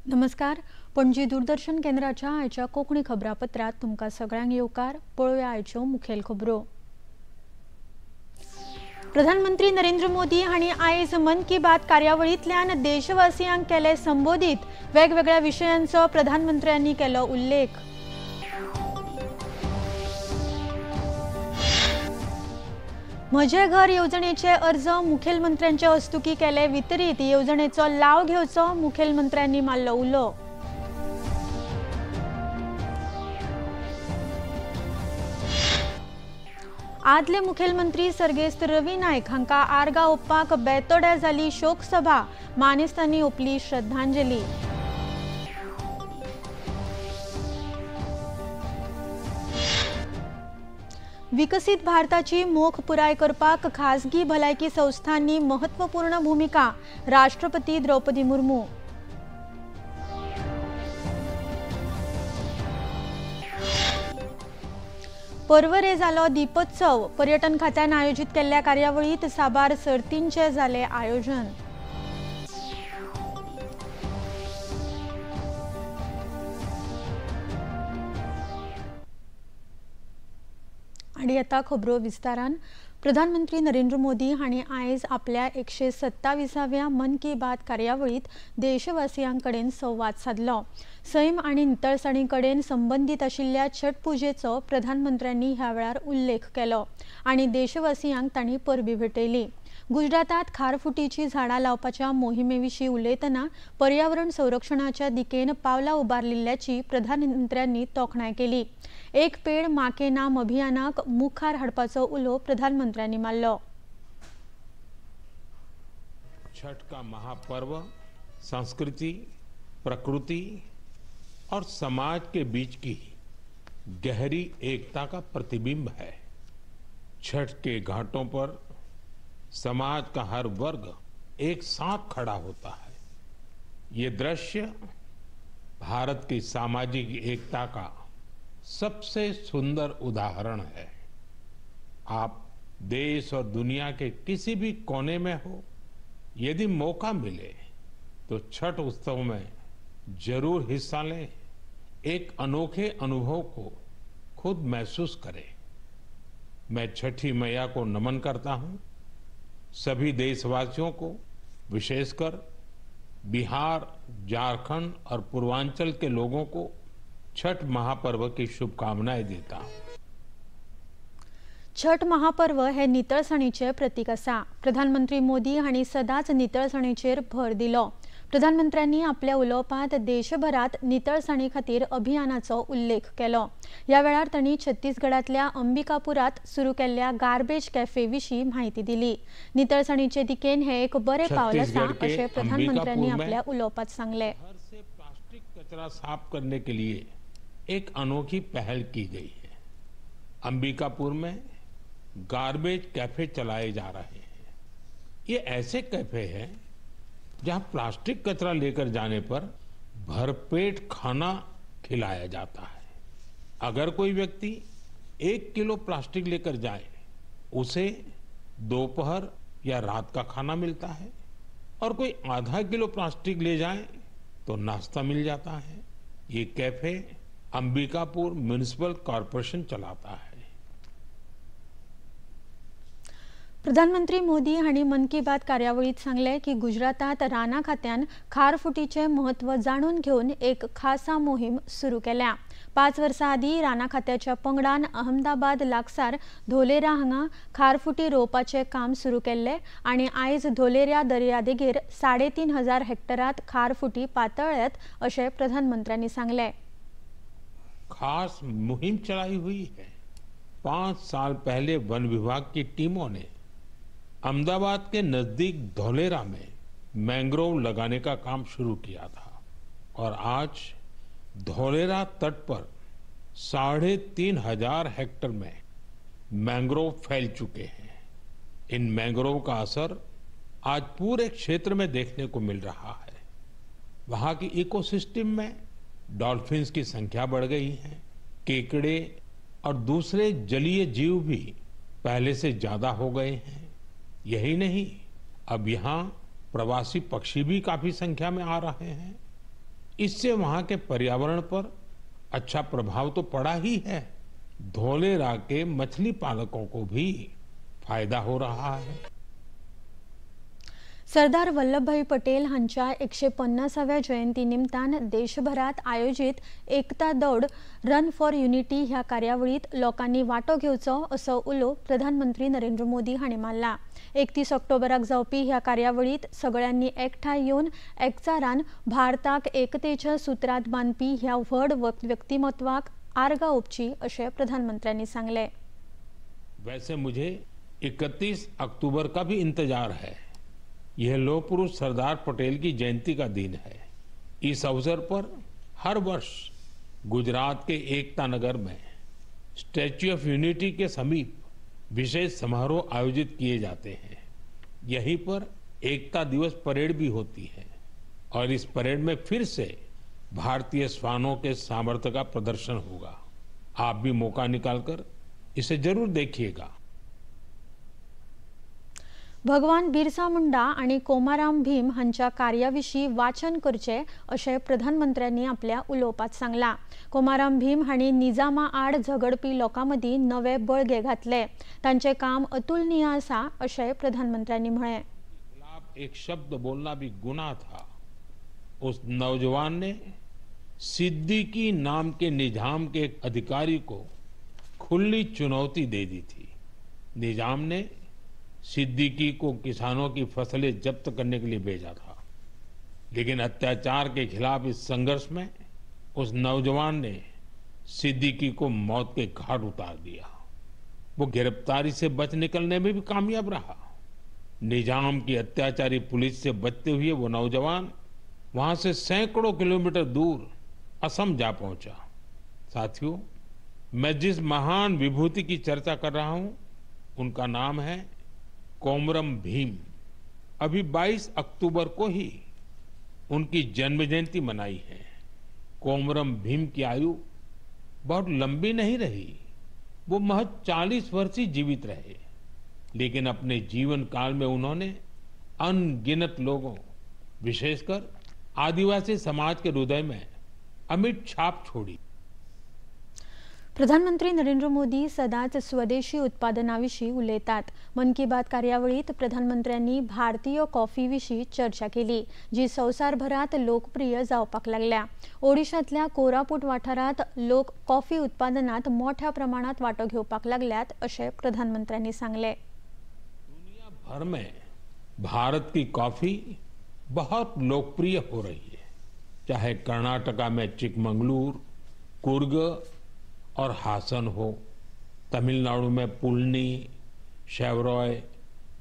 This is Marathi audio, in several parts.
नमस्कार. पणजी दूरदर्शन केंद्राच्या आयच्या कोंकणी खबरापत्रात तुमकां सगळ्यांक येवकार. पळोवया आयच्यो मुखेल खबरो. प्रधानमंत्री नरेंद्र मोदी हांणी आयज मन की बात कार्यावळींतल्यान देशवासियांक केले संबोधीत. वेगवेगळ्या विशयांचो प्रधानमंत्र्यांनी केलो उल्लेख. म्हजे घर येवजणेचे अर्ज मुखेलमंत्र्यांचे हस्तुकी केले वितरीत. येवजणेचो लाव घेवचो मुखेलमंत्र्यांनी मारलो उलो. आदले मुखेलमंत्री सर्गेस्त रवी नायक हांकां आर्गां ओपपाक बेतोड्या जाली शोक सभा. मानेस्तांनी ओपली श्रद्धांजली. विकसित भारताची मोख पुराय करपाक खासगी भलायकी संस्थांनी महत्वपूर्ण भूमिका. राष्ट्रपती द्रौपदी मुर्मू. पर्वरे जालो दीपोत्सव. पर्यटन खात्यान आयोजित केल्ल्या कार्यावळीत साबार सर्तींचे जाले आयोजन. आणि आता खबरो विस्तारान. प्रधानमंत्री नरेंद्र मोदी हांणी आयज आपल्या 127व्या मन की बात कार्यावळीत देशवासियांकडेन संवाद साधलो. सैम आनी नितळसाणी कडेन संबंधित आशिल्ल्या छठ पुजेचो प्रधानमंत्र्यांनी ह्या वेळार उल्लेख केलो आनी देशवासियांक तांणी परबी भेटयली. गुजरातात खारफुटीची झाडां लावपाच्या मोहिमेविशीं उलयतना पर्यावरण संरक्षणाच्या दिकेन पावलां उबारलिल्ल्याची प्रधानमंत्र्यांनी तोखणाय केली. एक पेड़ मां के नाम अभियानाक मुखार हाडपाचो उलो प्रधानमंत्र्यांनी मारलो. छठ का महापर्व संस्कृति, प्रकृति और समाज के बीच की गहरी एकता का प्रतिबिंब है. छठ के घाटों पर समाज का हर वर्ग एक साथ खड़ा होता है. ये दृश्य भारत की सामाजिक एकता का सबसे सुंदर उदाहरण है. आप देश और दुनिया के किसी भी कोने में हो, यदि मौका मिले तो छठ उत्सव में जरूर हिस्सा लें. एक अनोखे अनुभव को खुद महसूस करें. मैं छठी मैया को नमन करता हूं. सभी देशवासियों को, विशेषकर बिहार, झारखंड और पूर्वांचल के लोगों को छठ महापर्व की शुभकामनाएं देता हूं. छठ महापर्व हे नितळसाणीचे प्रतीक आसा. प्रधानमंत्री मोदी हांणी सदांच नितळसाणीचेर भर दिलो. प्रधानमंत्र्यांनी आपल्या उलोवपांत देशभरात नितळसाणी खातीर अभियानाचो उल्लेख केलो. ह्या वेळार तांणी छत्तीसगडांतल्या अंबिकापुरात सुरू केल्ल्या गार्बेज कॅफे विशीं म्हायती दिली. नितळसाणीचे दिकेन हे एक बरें पावल आसा अशें प्रधानमंत्र्यांनी आपल्या उलोवपांत सांगलें. प्लास्टिक कचरा साफ करने के लिए एक अनोखी पहल की गई है. अंबिकापुर में गार्बेज कैफे चलाए जा रहे हैं. ये ऐसे कैफे हैं जहां प्लास्टिक कचरा लेकर जाने पर भरपेट खाना खिलाया जाता है. अगर कोई व्यक्ति 1 किलो प्लास्टिक लेकर जाए, उसे दोपहर या रात का खाना मिलता है, और कोई आधा किलो प्लास्टिक ले जाए तो नाश्ता मिल जाता है. ये कैफे अंबिकापुर म्युनिसिपल कॉर्पोरेशन चलाता है. प्रधानमंत्री मोदी हांणी मन की बात कार्यावळीत सांगले की गुजरातात राना खात्यान खारफुटीचे महत्व जाणून घेवन एक खासा मोहीम सुरू केल्या. 5 वर्सां आदीं राना खात्याच्या पंगडान अहमदाबाद लागसार धोलेरा हांगा खारफुटी रोवपाचें काम सुरू केल्लें आनी आयज धोलेऱ्या दर्यादेगेर 3,500 हेक्टरांत खारफुटी पातळ्ळ्यात अशें प्रधानमंत्र्यांनी सांगलें. खास मुहिम चलाई हुई है. 5 साल पहले वन विभाग की टीमों ने अहमदाबाद के नजदीक धोलेरा में मैंग्रोव लगाने का काम शुरू किया था, और आज धोलेरा तट पर 3,500 हेक्टेयर में मैंग्रोव फैल चुके हैं. इन मैंग्रोव का असर आज पूरे क्षेत्र में देखने को मिल रहा है. वहां की इकोसिस्टम में डॉल्फिन्स की संख्या बढ़ गई है. केकड़े और दूसरे जलीय जीव भी पहले से ज्यादा हो गए हैं. यही नहीं, अब यहाँ प्रवासी पक्षी भी काफी संख्या में आ रहे हैं. इससे वहां के पर्यावरण पर अच्छा प्रभाव तो पड़ा ही है, धोलेरा के मछली पालकों को भी फायदा हो रहा है। सरदार वल्लभभाई पटेल हांच्या 150व्या जयंती निमतान देशभरात आयोजित एकता दौड रन फॉर युनिटी ह्या कार्यावळीत लोकांनी वाटो घेवचो असो उलो प्रधानमंत्री नरेंद्र मोदी हांणी मारला। 31 ऑक्टोबराक जावपी ह्या कार्यावळीत सगळ्यांनी एकठांय येवन एकचारान भारताक एकतेच्या सुत्रांत बांदपी ह्या व्हड व्यक्तिमत्वाक आर्गां ओपची अशें प्रधानमंत्र्यांनी सांगले। वैसे मुझे 31 अक्टूबर का भी इंतजार है। यह लौह पुरुष सरदार पटेल की जयंती का दिन है। इस अवसर पर हर वर्ष गुजरात के एकता नगर में स्टैच्यू ऑफ यूनिटी के समीप विशेष समारोह आयोजित किए जाते हैं। यहीं पर एकता दिवस परेड भी होती है और इस परेड में फिर से भारतीय श्वानों के सामर्थ्य का प्रदर्शन होगा। आप भी मौका निकालकर इसे जरूर देखिएगा। भगवान बिरसा मुंडा आणि कोमाराम भीम हांच्या कार्याविषयी वाचन करचे अशें प्रधानमंत्र्यांनी आपल्या उलोवपांत सांगला। कोमाराम भीम हांणी निजामा आड झगडपी लोकां मदीं नवे बळगे घातले। तांचें काम अतुलनीय आसा अशें प्रधानमंत्र्यांनी म्हळें। खिलाफ एक शब्द बोलना भी गुनाह था। उस नौजवान ने सिद्दीकी नाम के निजाम के एक अधिकारी को खुली चुनौती दे दी थी। निजाम ने सिद्दीकी को किसानों की फसलें जब्त करने के लिए भेजा था, लेकिन अत्याचार के खिलाफ इस संघर्ष में उस नौजवान ने सिद्दीकी को मौत के घाट उतार दिया। वो गिरफ्तारी से बच निकलने में भी कामयाब रहा। निजाम की अत्याचारी पुलिस से बचते हुए वो नौजवान वहां से सैकड़ों किलोमीटर दूर असम जा पहुंचा। साथियों, मैं जिस महान विभूति की चर्चा कर रहा हूं उनका नाम है कोमरम भीम। अभी 22 अक्टूबर को ही उनकी जन्म जयंती मनाई है। कोमरम भीम की आयु बहुत लंबी नहीं रही, वो महज 40 वर्ष ही जीवित रहे, लेकिन अपने जीवन काल में उन्होंने अनगिनत लोगों, विशेषकर आदिवासी समाज के हृदय में अमिट छाप छोड़ी। प्रधानमंत्री नरेंद्र मोदी सदाच स्वदेशी उत्पादनाविषयी उलयतात। मन की बात कार्यावळीत प्रधानमंत्र्यांनी भारतीय कॉफीविषयी चर्चा केली, जी संवसारभरात लोकप्रिय जावपाक लागल्या। ओडिशांतल्या कोरापूट वाठारात लोक कॉफी उत्पादनात मोठ्या प्रमाणात वाटो घेवपाक लागल्यात अशें प्रधानमंत्र्यांनी सांगले। दुनिया भर में भारत की कॉफी बहुत लोकप्रिय हो रही है, चाहे कर्नाटका में चिकमंगलूर, कुर्ग और हासन हो, तमिलनाडु में पुलनी, शेवरॉय,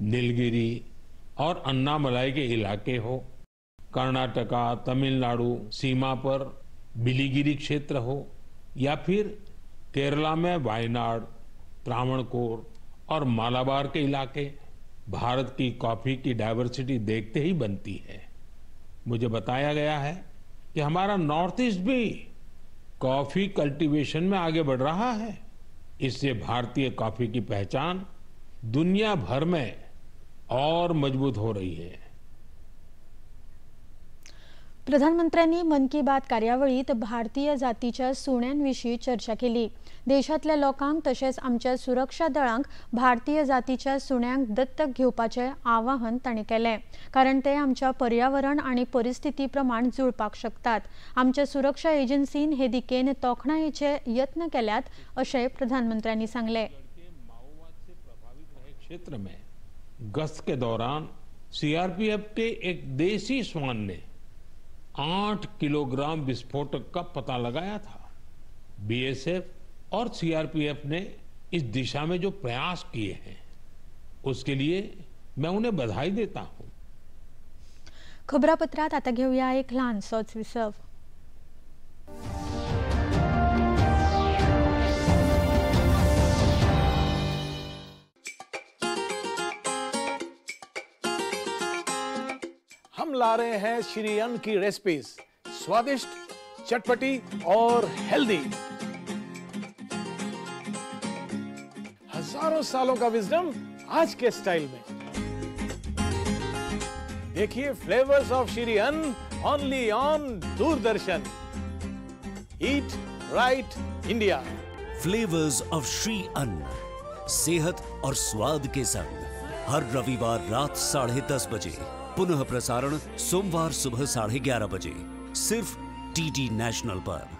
नीलगिरी और अन्नामलाई के इलाके हो, कर्नाटका तमिलनाडु सीमा पर बिलीगिरी क्षेत्र हो, या फिर केरला में वायनाड, त्रावणकोर और मालाबार के इलाके, भारत की कॉफी की डाइवर्सिटी देखते ही बनती है। मुझे बताया गया है कि हमारा नॉर्थ ईस्ट भी कॉफी कल्टीवेशन में आगे बढ़ रहा है। इससे भारतीय कॉफी की पहचान दुनिया भर में और मजबूत हो रही है। प्रधानमंत्र्यांनी मन की बात कार्यावळीत भारतीय जातीच्या सुण्यांविषयी चर्चा केली। देशातल्या लोकांक तशेंच आमच्या सुरक्षा दळांक भारतीय जातीच्या सुण्यांक दत्तक घेवपाचे आवाहन तांणी केलें, कारण ते आमच्या पर्यावरण आणि परिस्थिती प्रमाण जुळपाक शकतात। आमच्या सुरक्षा एजन्सीन हे दिकेन तोखणायेचे यत्न केल्यात अशें प्रधानमंत्र्यांनी सांगले। माओवाद से प्रभावित रहे क्षेत्र में गश्त के दौरान सीआरपीएफ के एक देसी श्वान ने 8 किलोग्राम विस्फोटक का पता लगाया था। बीएसएफ और सीआरपीएफ ने इस दिशा में जो प्रयास किए हैं उसके लिए मैं उन्हें बधाई देता हूं। खबरापत्रात आता घेऊया एक लहानसोच विसव। हम ला रहे हैं श्री अन्न की रेसिपीज, स्वादिष्ट, चटपटी और हेल्दी। हजारों सालों का विजडम आज के स्टाइल में। देखिए फ्लेवर्स ऑफ श्री अन्न only on Doordarshan. Eat right India. Flavours of Shri अन्न, सेहत और स्वाद के संग हर रविवार रात 10:30 बजे, पुनः प्रसारण सोमवार सुबह 11:30 बजे, सिर्फ टीटी नेशनल पर।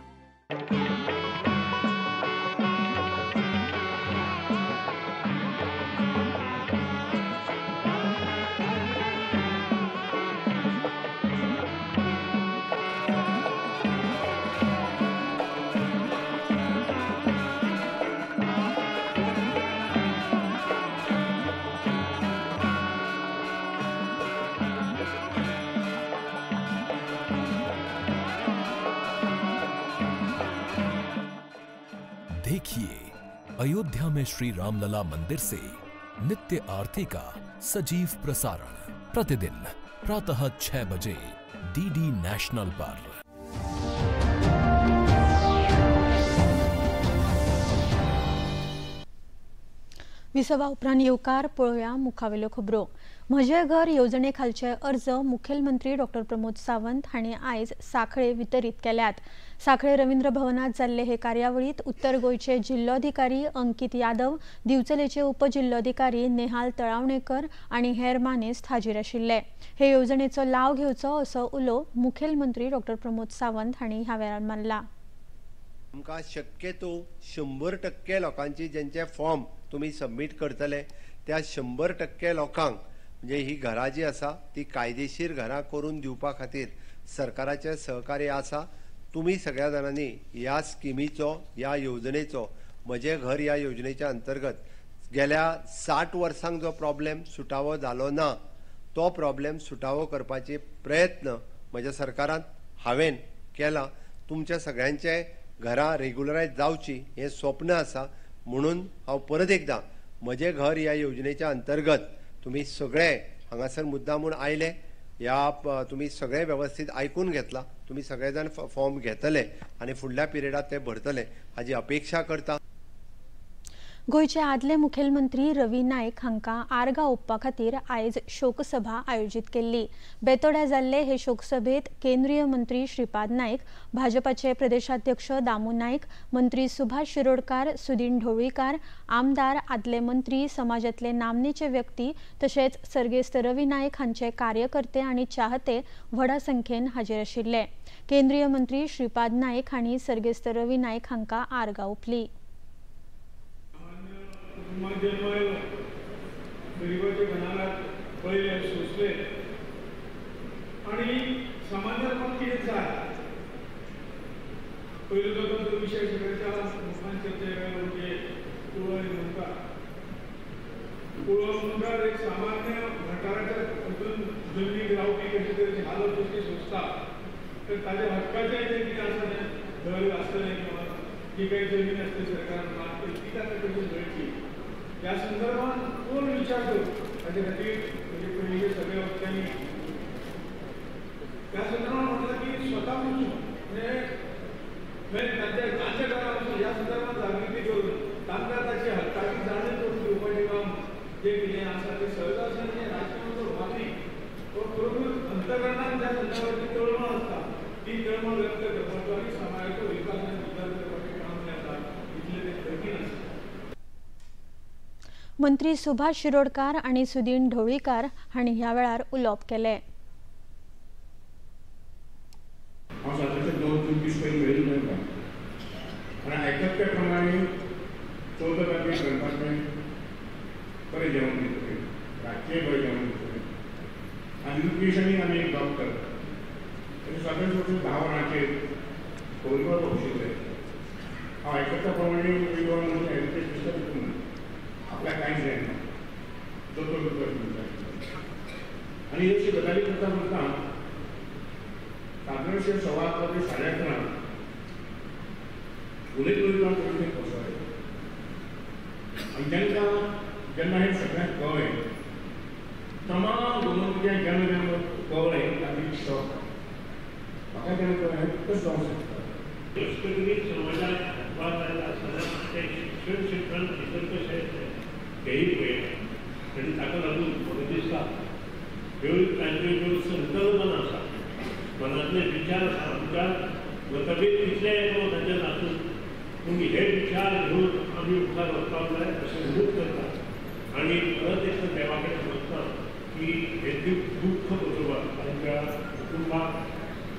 देखिए अयोध्या में श्री रामलला मंदिर से नित्य आरती का सजीव प्रसारण प्रतिदिन प्रातः 6 बजे डीडी नेशनल पर। विसवा उपरांत येवकार पळोवया मुखावेल्यो खबरो। म्हजे घर येवजणेखालचे अर्ज मुखेलमंत्री डॉक्टर प्रमोद सावंत हांणी आयज सांखळे वितरीत केल्यात। सांखळे रवींद्र भवनात जाल्ले हे कार्यावळीत उत्तर गोंयचे जिल्लोधिकारी अंकीत यादव, दिवचलेचे उपजिल्लोधिकारी नेहाल तळावणेकर आनी हेर मानेस्त हाजीर आशिल्ले। हे येवजणेचो लाव घेवचो असो उलो मुखेलमंत्री डॉक्टर प्रमोद सावंत हांणी ह्या वेळार मारला। आमकां शक्यतो 100% लोकांची ज्यांचे फॉर्म तुम्ही सबमिट करतले त्या 100% लोकांक म्हणजे ही घरां जी आसा ती कायदेशीर घरां करून दिवपा खातीर सरकाराचे सहकार्य आसा। तुम्ही सगळ्या जाणांनी ह्या स्किमीचो, ह्या योजनेचो, म्हजे घर ह्या योजनेच्या अंतर्गत गेल्या 60 वर्सांक जो प्रॉब्लेम सुटावो जालो ना तो प्रॉब्लेम सुटावो करपाचे प्रयत्न म्हज्या सरकारान हांवें केला। तुमच्या सगळ्यांचे घरां रेग्युलरायज जावची हे स्वप्न आसा म्हणून हांव परत एकदा म्हजे घर ह्या योजनेच्या अंतर्गत तुम्ही सगळे हांगासर मुद्दामून आयले, ह्या तुम्ही सगळे व्यवस्थित आयकून घेतला, तुम्ही सगळे जण फॉर्म घेतले आणि फुडल्या पिरियडात ते भरतले हाची अपेक्षा करता। गोयचे आदले मुखेलमंत्री रवी नाईक हांकां आर्गां ओपपा खातीर आयज शोकसभा आयोजीत केल्ली। बेतोड्या जाल्ले हे शोकसभेत केंद्रीय मंत्री श्रीपाद नाईक, भाजपाचे प्रदेशाध्यक्ष दामू नाईक, मंत्री सुभाष शिरोडकार, सुदीन ढवळीकार, आमदार, आदले मंत्री, समाजातले नामनेचे व्यक्ती तशेंच सर्गेस्त रवी नाईक हांचे कार्यकर्ते आनी चाहते व्हडा संख्येन हाजीर आशिल्ले। केंद्रीय मंत्री श्रीपाद नाईक हांणी सर्गेस्त रवी नाईक हांकां आर्गां ओपली। गरीबाच्या घरात पळयले, सोसले आणि समाजात पण कितें जाय पयलो तो विशय सगळ्याच्या मुखांचे म्हणजे कुळो म्हणटा कुळो म्हणल्यार एक सामान्य घटाराच्या हातून जमनीक रावपी कशे तरेची हालत कशी सोंसता तर ताच्या हक्काचें जें कितें आसा तें घर आसतलें किंवा जी काही जमीन असते सरकारान मागता ती ताका कशी मेळची या संदर्भात कोण विचार करतो ताचे खातीर म्हणजे पयलीं सगळे वक्त्यांनी त्या संदर्भात म्हटलं की स्वता म्हणजे तांच्या घरां वचून ह्या संदर्भात जागृती करून तांकां ताची हक्काची जाणीव करून दिवपाचें काम जें कितें आसा तें सहजासहजी म्हणजे राजकारणाचो भाग न्ही तो खरोखर अंतकरणांत त्या संदर्भाची तळमळ आसता ती तळमळ व्यक्त करपाचो आनी समाजाचो विकास आनी सुदार करपाचें काम जें आसा तितलें तें कठीण आसता। मंत्री सुभाष शिरोडकार आणि सुदीन ढवळीकार हांणी ह्या वेळार उलोवप केले। हांव सद्याचे 2-3 दीस पयलीं मेळून मेळटा आनी आयकत त्या प्रमाणे 14 तारखेक गणपात बरें जेवण दितलें, रातचें बरें जेवण दितलें आनी न्यूट्रिशनीक आमी एक डॉक्टर आनी सगळें वचून 10 वरांचेर कोलगोर वशिल्ले। हांव आयकत त्या प्रमाणे विद्वान म्हणजे हेल्थ दिसता आपल्या कांयच जायना दोतोर आनी अशी गजाली करता करता सादारणशे 11:15 ते 11:30 उलयत उलयतना कोणी तें कोसळ्ळें आनी जेन्ना हें सगळ्यांक कळ्ळें तमाम गोमंतक्यांक जेन्ना कळ्ळें ताची शॉक म्हाका तेन्ना कळ्ळें कशें जावंक शकता संस्कृतीक समाजाक वाद जायला आसतना तें शिक्षण क्षेत्रांत भितर कशें तेही पळयलें आनी ताका लागून म्हाका दिसता ह्यो तांच्यो ज्यो संकल्पना आसा मनातले विचार मतभेद कितलेय लोकांचे आसूं पूण हे विचार घेवन आमी मुखार वचपाक जाय अशें नमूद करता आनी परत एक देवा कडेन वचता की हे दुख्ख बरोवप तांच्या कुटुंबाक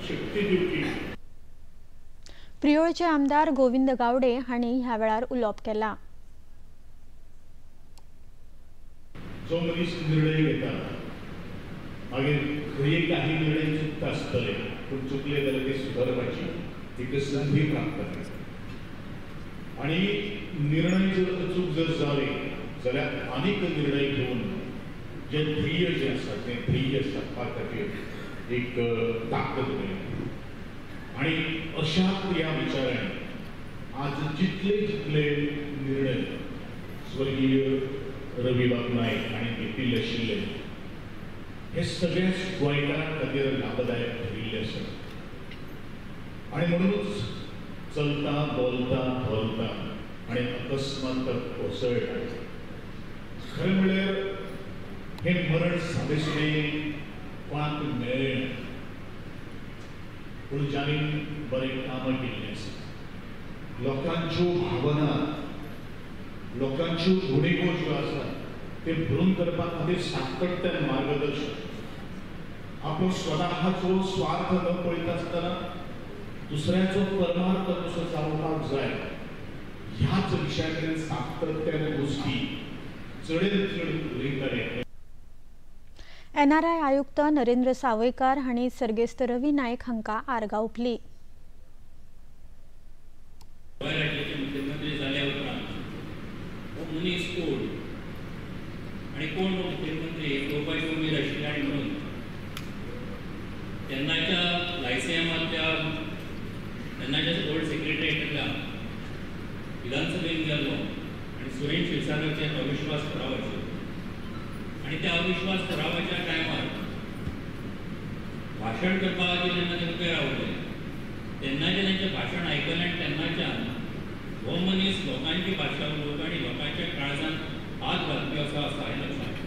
शक्ती दिवची. प्रियोळचे आमदार गोविंद गावडे हांणी ह्या वेळार उलोवप केला. जो मनीस निर्णय घेता मागीर खंय काही निर्णय चुकता आसतले पूण चुकले जाल्यार ते सुदारपाची एक संधी प्राप्त जाता आणि निर्णय जर अचूक जर जाले जाल्यार आनीक निर्णय घेवन जे ध्येय जे आसा ते ध्येय साधपा खातीर एक ताकद मेळटा आणि अशाच ह्या विचारांनी आज जितले निर्णय स्वर्गीय रविबाब नायक हांणी घेतिल्ले आशिल्ले हे सगळ्याच गोंयकारां खातीर लाभदायक ठरिल्ले आसात आणि म्हणूनच चलता बोलता धोलता आणि अकस्मात कोसळटा खरें म्हणल्यार हे मरण सादेसणे कोणाक मेळना पूण ज्यांनी बरें कामां केल्लीं आसा लोकांच्यो भावना लोकांच्यो उणीको ज्यो आसात ते भरून करपा खातीर सातत्यान मार्गदर्शन आपलो स्वताचो स्वार्थ न पळयता आसतना दुसऱ्याचो परमार्थ कसो जावपाक जाय ह्याच विशयाचेर सातत्यान गोष्टी चडीन चड उलयताले. NRI आयुक्त नरेंद्र सावयकार हांणी सर्गेस्त रवी नायक हांकां आर्गां ओंपली. मुख्यमंत्री जाल्या उपरांत हो मनीस कोण आणि कोण मुख्यमंत्री पळोवपाची उमेद आशिल्ली आनी म्हणून तेन्नाच्या लायसेमांतल्या तेन्नाच्या बोर्ड सेक्रेटरीएटांतल्या विधानसभेन गेल्लो आनी सुरेश क्षीरसागरचेर अविश्वास ठराव आशिल्लो आनी त्या अविश्वास ठरावाच्या टायमार भाशण करपाक जेन्ना ते मुखार रावले तेन्नाचें तांचें भाशण आयकलें आनी तेन्नाच्यान हो मनीस लोकांची भाशा उलोवप आनी लोकांच्या काळजांत हात घालपी असो आसा हें लक्षांत.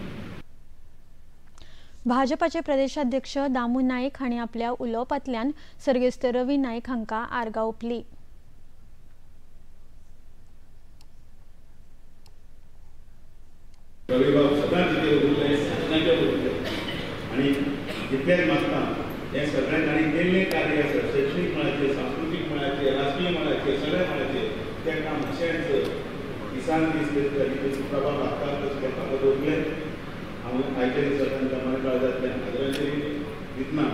भाजपाचे प्रदेशाध्यक्ष दामू नाईक हांणी आपल्या उलोवपांतल्यान सर्गेस्त रवी नायक हांकां आर्गां ओंपली. रविबाब सदांच कितें उरले सदांचे उरले आनी जितलेच मागता हे सगळ्यांनी तांणी केल्लें कार्य आसा शैक्षणीक मळाचेर सांस्कृतीक मळाचेर राजकीय मळाचेर सगळ्या मळाचेर तें काम अशेंच दिसान दीस प्रभाव लागता तशें करपाक दवरलें. हांव आयच्या दिसा तांच्या काळजांतल्यान आदरांजली दितना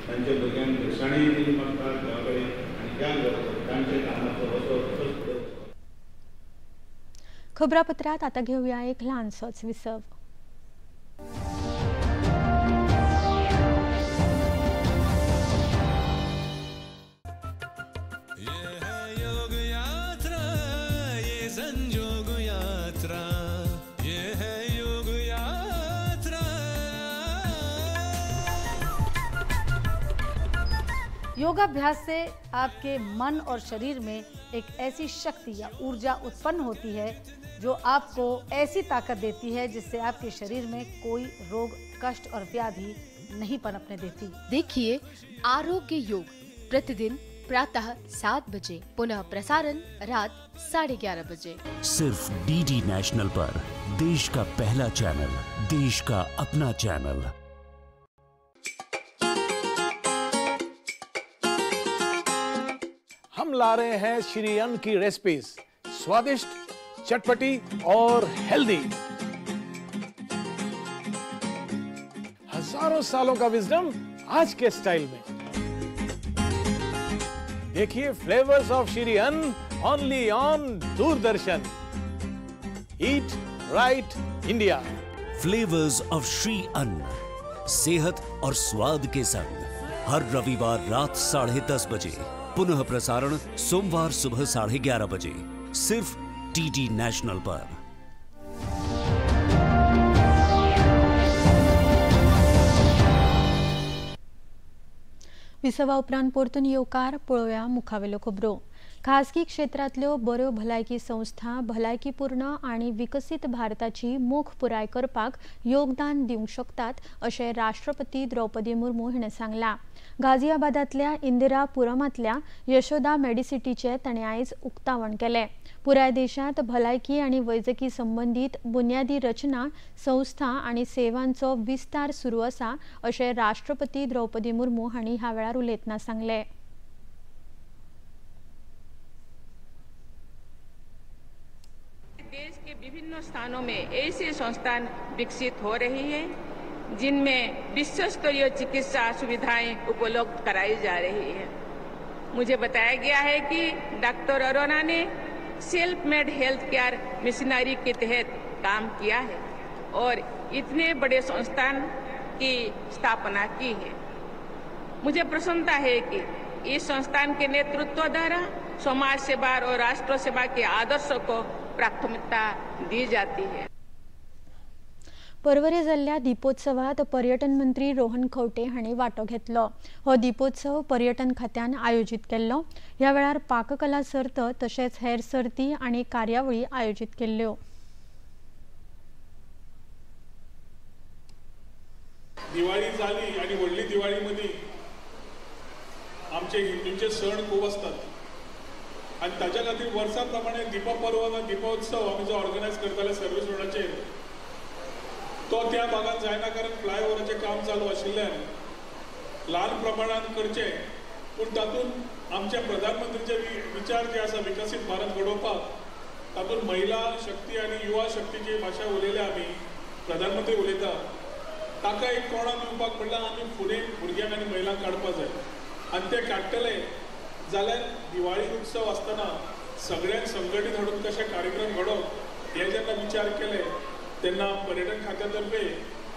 तांच्या भुरग्यांक घरसाणीय दिली मागता देवा कडेन आनी त्या तांच्या कामाचो असो खबरापत्रात आता घेऊया एक लहानसोच विसव. योगाभ्यास से आपके मन और शरीर में एक ऐसी शक्ति या ऊर्जा उत्पन्न होती है जो आपको ऐसी ताकत देती है जिससे आपके शरीर में कोई रोग कष्ट और व्याधि नहीं पनपने देती. देखिए आरोग्य योग प्रतिदिन प्रातः 7 बजे, पुनः प्रसारण रात 11:30 बजे, सिर्फ DD नेशनल पर. देश का पहला चैनल, देश का अपना चैनल. हम ला रहे हैं श्री अन्न की रेसिपीज, स्वादिष्ट, चटपटी और हेल्दी. हजारों सालों का विजडम आज के स्टाइल में. देखिए फ्लेवर्स ऑफ श्री अन्न only on Doordarshan. Eat right India. Flavours of Shri अन्न, सेहत और स्वाद के संग. हर रविवार रात 10:30 बजे, पुनः प्रसारण सोमवार सुबह 11:30 बजे, सिर्फ DD नेशनल पर. विसवा उपरांत परतून येवकार पळोवया मुखावेल्यो खबरो. खासगी क्षेत्रातल्यो बऱ्यो भलायकी संस्था भलायकीपूर्ण आणि विकसित भारताची मोख पुराय करपाक योगदान दिवंक शकतात अशें राष्ट्रपती द्रौपदी मुर्मू हाणें सांगलां। गाझियाबादांतल्या इंदिरापुरमांतल्या यशोदा मेडिसिटीचें ताणें आयज उक्तावण केलें। पुराय देशांत भलायकी आनी वैजकी संबंदीत बुन्यादी रचना संस्था आनी सेवांचो विस्तार सुरू आसा अशें राष्ट्रपती द्रौपदी मुर्मू हांणी ह्या वेळार उलयतना सांगलें। देश के विभिन्न स्थानों में ऐसे संस्थान विकसित हो रही हैं जिनमें विश्व स्तरीय चिकित्सा सुविधाएं उपलब्ध कराई जा रही है। मुझे बताया गया है कि डॉक्टर अरोड़ा ने self made health care missionary के तहत काम किया है और इतने बड़े संस्थान की स्थापना की है। मुझे प्रसन्नता है कि इस संस्थान के नेतृत्व द्वारा समाज सेवा और राष्ट्र सेवा के आदर्शों को प्राथमिकता दी जाती है। परवरे जाल्ल्या दीपोत्सवात पर्यटन मंत्री रोहन खंवटे हांणी वांटो घेतलो। हो दीपोत्सव पर्यटन खात्यान आयोजीत केल्लो। ह्या वेळार पाककला सर्त तशेंच हेर सर्ती आनी कार्यावळी आयोजीत केल्ल्यो। दिवाळी जाली आणि व्हडली दिवाळी मदीं आमचे हिंदूंचे सण खूब आसतात आणि ताच्या खातीर वर्सा प्रमाणे दीपपर्व दीपोत्सव आमी जो ऑर्गनायज करताले सर्वीस रोडाचेर तो त्या भागात जायना कारण फ्लायओव्हराचें काम चालू आशिल्ल्यान ल्हान प्रमाणात करचे पूण तातूंत आमच्या प्रधानमंत्रीचे विचार जे आसा विकसीत भारत घडोवपाक तातूंत महिला शक्ती आनी युवा शक्तीची भाशा उलयल्या आमी प्रधानमंत्री उलयता ताका एक कोणाक दिवपाक म्हणल्यार आमी फुडें भुरग्यांक आनी महिलांक काडपाक जाय आनी ते काडटले जाल्यार दिवाळी उत्सव आसतना सगळ्यांक संघटीत हाडून कशे कार्यक्रम घडोवप हे जेन्ना विचार केले तेन्ना पर्यटन खात्या तर्फे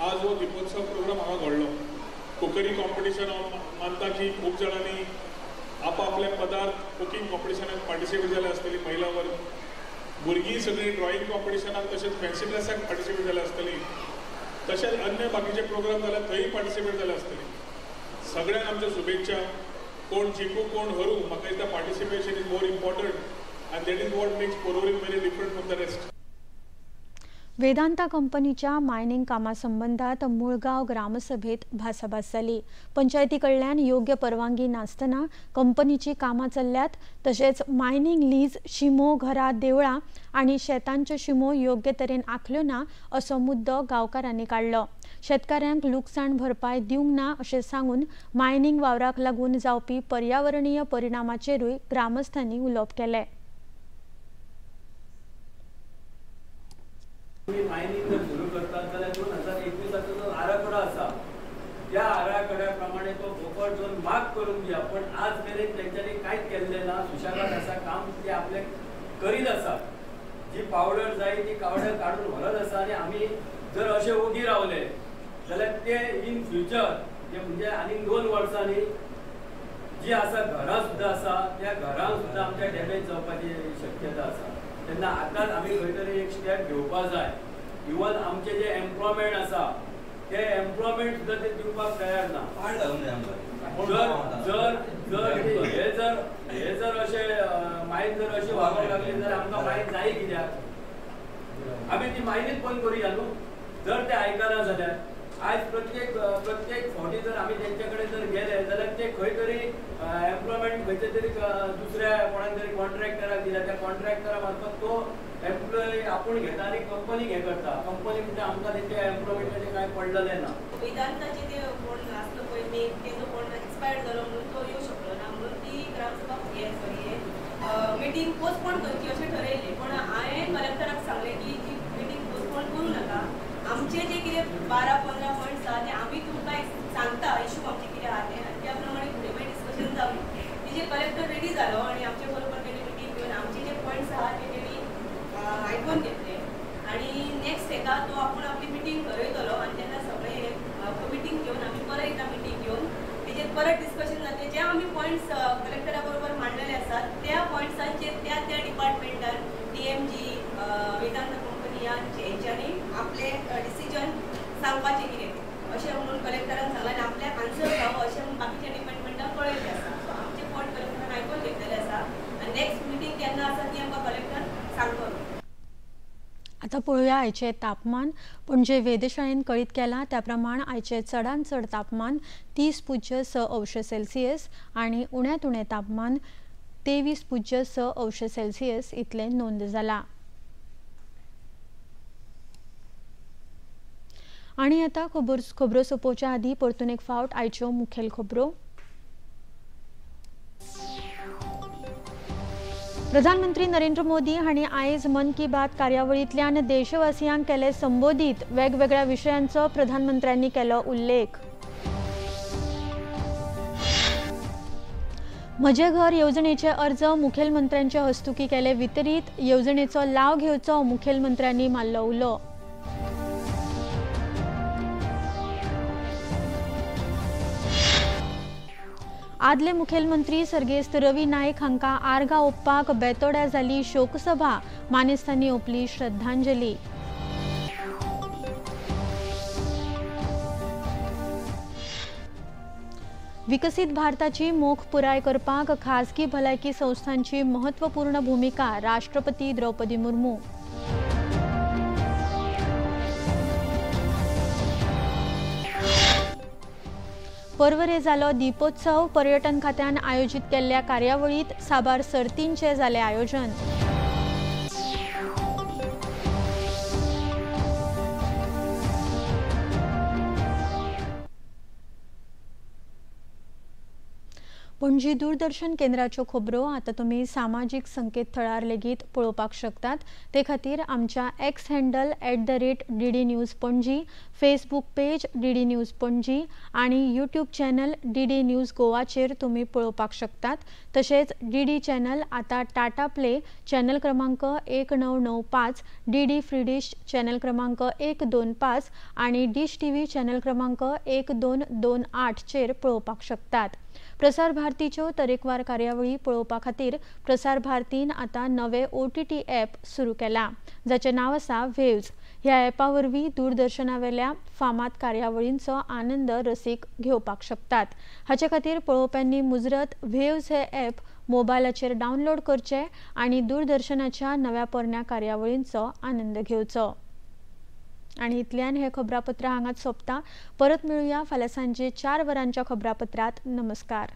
आज हो दीपोत्सव प्रोग्राम हांगा घडलो। कुकरी कॉम्पिटिशन मानता की खूब जाणांनी आपआपले पदार्थ कुकिंग कॉम्पिटिशनाक पार्टिसिपेट जाले आसतली महिला वर्ग, भुरगीं सगळीं ड्रॉइंग कॉम्पिटिशनाक तशेंच फॅन्सी ड्रेसाक पार्टिसिपेट जाले आसतली, तशेंच अन्य बाकीचे प्रोग्राम जाल्यार थंय पार्टिसिपेट जाले आसतली। सगळ्यांक आमच्यो शुभेच्छा। कोण जिखू कोण हरू म्हाका दिसता participation is more important and that is what makes पोरोरी very different from the rest. Vedanta कंपनीच्या मायनिंग कामासंबंधात मुळगाव ग्रामसभेत भासाभास जाली। पंचायती कडल्यान योग्य परवानगी नासतना कंपनीची कामां चल्ल्यात तशेंच मायनिंग लीज शिमो घरां देवळां आनी शेतांच्यो शिमो योग्य तरेन आखल्यो ना असो मुद्दो गांवकारांनी काडलो। शेतकाऱ्यांक लुकसाण भरपाय दिवंक ना अशें सांगून मायनिंग वावराक लागून जावपी पर्यावरणीय परिणामाचेरूय ग्रामस्थांनी उलोवप केलें। मायनिंग जर सुरू करतात जाल्यार 2021 जो आराखडो आसा त्या आराखड्याप्रमाणे तो बोकड झोन माग करून दिया पण आज मेरेन तेंच्यांनी कांयच केल्लें ना। सुशागाद आसा काम ते आपले करीत आसा। जी पावडर जाय ती पावडर काडून व्हरत आसा आनी आमी जर अशें ओगी रावले जाल्यार ते इन फ्युचर म्हणजे आनीक 2 वर्सांनी जी आसा घरां सुद्दां आसा त्या घरांक सुद्दां आमच्या डॅमेज जावपाची शक्यता आसा। तेन्ना आतांच आमी खंय तरी एक स्टेप घेवपाक जाय। इवन आमचे जे एम्प्लॉयमेंट आसा ते एम्प्लॉयमेंट सुद्दां ते दिवपाक तयार ना। हे जर अशें मायन जर अशी वागोवंक लागली जाल्यार आमकां मायन जाय कित्याक? आमी ती मायनूच बंद करुया न्हू। जर ते आयकना जाल्यार आज प्रत्येक फावटी जर आमी तेंचे कडेन जर गेले जाल्यार ते खंय तरी एम्प्लॉयमेंट खंयचे तरी दुसऱ्या कोणाक तरी कॉन्ट्रॅक्टराक दिला त्या कॉन्ट्रॅक्टरा मार्फत तो एम्प्लॉय आपूण घेता आनी कंपनीक हें करता। कंपनी म्हणजे आमकां तेंच्या एम्प्लॉयमेंटाचें कांय पडलेलें ना। वेदांताचे ते कोण आसलो पळय मेन तेजो कोण एक्सपायर्ड जालो म्हणून तो येवं शकलो ना म्हणून ती ग्रामसभा मिटींग पोस्टपोन करची अशें ठरयलें। पण हांवें कलेक्टराक सांगलें की ती मिटींग पोस्टपोन करूं नाका। आमचे जे कितें 12-15 पॉयंट्स आहा ते आमी तुमकां सांगता इशू आमचे कितें आहा ते आनी त्या प्रमाणे फुडें मागीर डिस्कशन जावं। तेजेर कलेक्टर रेडी जालो आनी आमचे बरोबर तेणी मिटींग घेवन आमचे जे पॉयंट्स आहा ते तेणी आयकून घेतले आनी नेक्स्ट हेका तो आपूण आपली मिटींग ठरयतलो आनी तेन्ना सगळे मिटींग घेवन आमी परत एकदा मिटींग घेवन तेजेर परत डिस्कशन जातलें। जे आमी पॉयंट्स कलेक्टरा बरोबर मांडलेले आसात त्या पॉयंट्सांचेर त्या डिपार्टमेंटान DMG वेदांत कंपनी हेंच्यांनी आपले डिसिजन सांगपाचें कितें अशें म्हणून कलेक्टरान सांगलें आनी आपल्याक आन्सर जावो अशें म्हणून बाकीच्या डिपार्टमेंटाक कळयल्लें आसा। सो आमचे पॉयंट कलेक्टरान आयकून घेतलेले आसा आनी आता पळोवया आयचे तापमान. पणजे वेधशाळेन कळीत केला त्या प्रमाण आयचे चडांत चड तापमान 30.6°C आणि उण्यांत उणें तापमान 23.6°C इतले नोंद जाला. आणि आता खबरो सोंपोवच्या आदी परतून एक फावट आयच्यो मुखेल खबरो. प्रधानमंत्री नरेंद्र मोदी हांणी आयज मन की बात कार्यावळींतल्यान देशवासियांक केले संबोधीत. वेगवेगळ्या विशयांचो प्रधानमंत्र्यांनी केलो उल्लेख. म्हजे घर येवजणेचे अर्ज मुखेलमंत्र्यांच्या हस्तुकी केले वितरीत. येवजणेचो लाव घेवचो मुखेलमंत्र्यांनी मारलो उलो. आदले मुखेलमंत्री सर्गेस्त रवी नाईक हांकां आर्गां ओपपाक बेतोड्या जाली शोकसभा. मानेस्तांनी ओपली श्रद्धांजली. विकसीत भारताची मोख पुराय करपाक खासगी भलायकी संस्थांची महत्वपूर्ण भूमिका. राष्ट्रपती द्रौपदी मुर्मू. पर्वरे जालो दीपोत्सव. पर्यटन खात्यान आयोजीत केल्ल्या कार्यावळीत साबार सर्तींचे जाले आयोजन. पणजी दूरदर्शन केंद्राच्यो खबरो आता तुम्ही सामाजीक संकेतथळार लेगीत पळोवपाक शकतात. ते खातीर आमच्या x handle @DD news Panaji, Facebook page DD news Panaji आणि यूट्यूब चॅनल DD न्यूज गोवाचेर तुम्ही पळोवपाक शकतात. तशेंच DD चॅनल आता टाटा प्ले चॅनल क्रमांक 1995, DD फ्री डिश चॅनल क्रमांक 125 आणि डिश TV चॅनल क्रमांक 1228 चेर पळोवपाक शकतात. प्रसार भारतीच्यो तरेकवार कार्यावळी पळोवपा खातीर प्रसार भारतीन आता नवे OTT ॲप सुरू केला, जाचें नांव आसा वेव्ज. ह्या ॲपा वरवीं दूरदर्शनावेल्या फामाद कार्यावळींचो आनंद रसीक घेवपाक शकतात. हाचे खातीर पळोवप्यांनी मुजरत वेव्ज हे ॲप मोबायलाचेर डावनलोड करचें आणि दूरदर्शनाच्या नव्या पोरण्या कार्यावळींचो आनंद घेवचो. आणि इतल्यान हे खबरापत्र हांगाच सोंपता. परत मेळुया फाल्यां सांजे 4 वरांच्या खबरापत्रांत. नमस्कार.